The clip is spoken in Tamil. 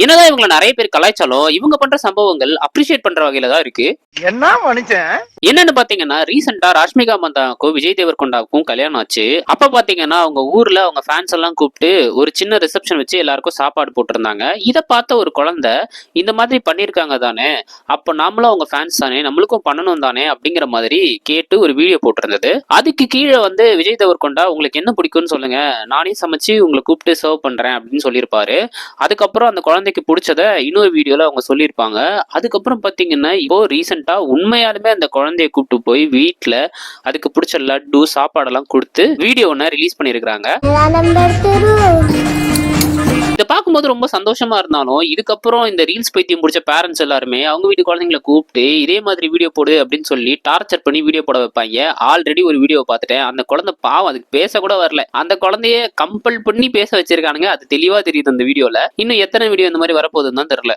என்னதான் இவங்களை நிறைய பேர் கலாய்ச்சாலும் இவங்க பண்ற சம்பவங்கள் அப்ரிஷியேட் பண்ற வகையில தான் இருக்கு. என்ன மனுஷன் என்னன்னு பாத்தீங்கன்னா ரீசெண்டா ராஷ்மிகா மந்தாவுக்கும் விஜய் தேவர்கொண்டாவுக்கும் கல்யாணம் ஆச்சு. அப்ப பாத்தீங்கன்னா அவங்க ஊர்ல அவங்க ஃபேன்ஸ் எல்லாம் கூப்பிட்டு ஒரு சின்ன ரிசப்ஷன் வச்சு எல்லாருக்கும் சாப்பாடு போட்டிருந்தாங்க. இதை பார்த்த ஒரு குழந்தை இந்த மாதிரி பண்ணிருக்காங்க தானே, அப்ப நாமளும் அவங்க ஃபேன்ஸ் தானே, நம்மளுக்கும் பண்ணணும் தானே அப்படிங்கிற மாதிரி கேட்டு ஒரு வீடியோ போட்டிருந்தது. அதுக்கு கீழே வந்து விஜய் தேவர்கொண்டா உங்களுக்கு என்ன பிடிக்கும்னு சொல்லுங்க, நானே சமைச்சு உங்களை கூப்பிட்டு சர்வ் பண்றேன் அப்படின்னு சொல்லியிருப்பாரு. அதுக்கப்புறம் அந்த குழந்தைக்கு பிடிச்சத இன்னொரு வீடியோல அவங்க சொல்லியிருப்பாங்க. அதுக்கப்புறம் பாத்தீங்கன்னா இப்போ ரீசெண்டா உண்மையாலுமே அந்த குழந்தைய கூப்பிட்டு போய் வீட்டுல அதுக்கு பிடிச்ச லட்டு சாப்பாடெல்லாம் கொடுத்து வீடியோ ஒன்று ரிலீஸ் பண்ணியிருக்காங்க. இதை பார்க்கும்போது ரொம்ப சந்தோஷமா இருந்தாலும் இதுக்கப்புறம் இந்த ரீல்ஸ் பைத்தியம் பிடிச்ச பேரண்ட்ஸ் எல்லாருமே அவங்க வீட்டு குழந்தைங்களை கூப்பிட்டு இதே மாதிரி வீடியோ போடு அப்படின்னு சொல்லி டார்ச்சர் பண்ணி வீடியோ போட வைப்பாங்க. ஆல்ரெடி ஒரு வீடியோ பார்த்துட்டேன், அந்த குழந்தை பாவம் அதுக்கு பேச கூட வரல, அந்த குழந்தைய கம்பல் பண்ணி பேச வச்சிருக்கானுங்க. அது தெளிவா தெரியுது அந்த வீடியோல. இன்னும் எத்தனை வீடியோ இந்த மாதிரி வரப்போகுதுன்னு தான் தெரியல.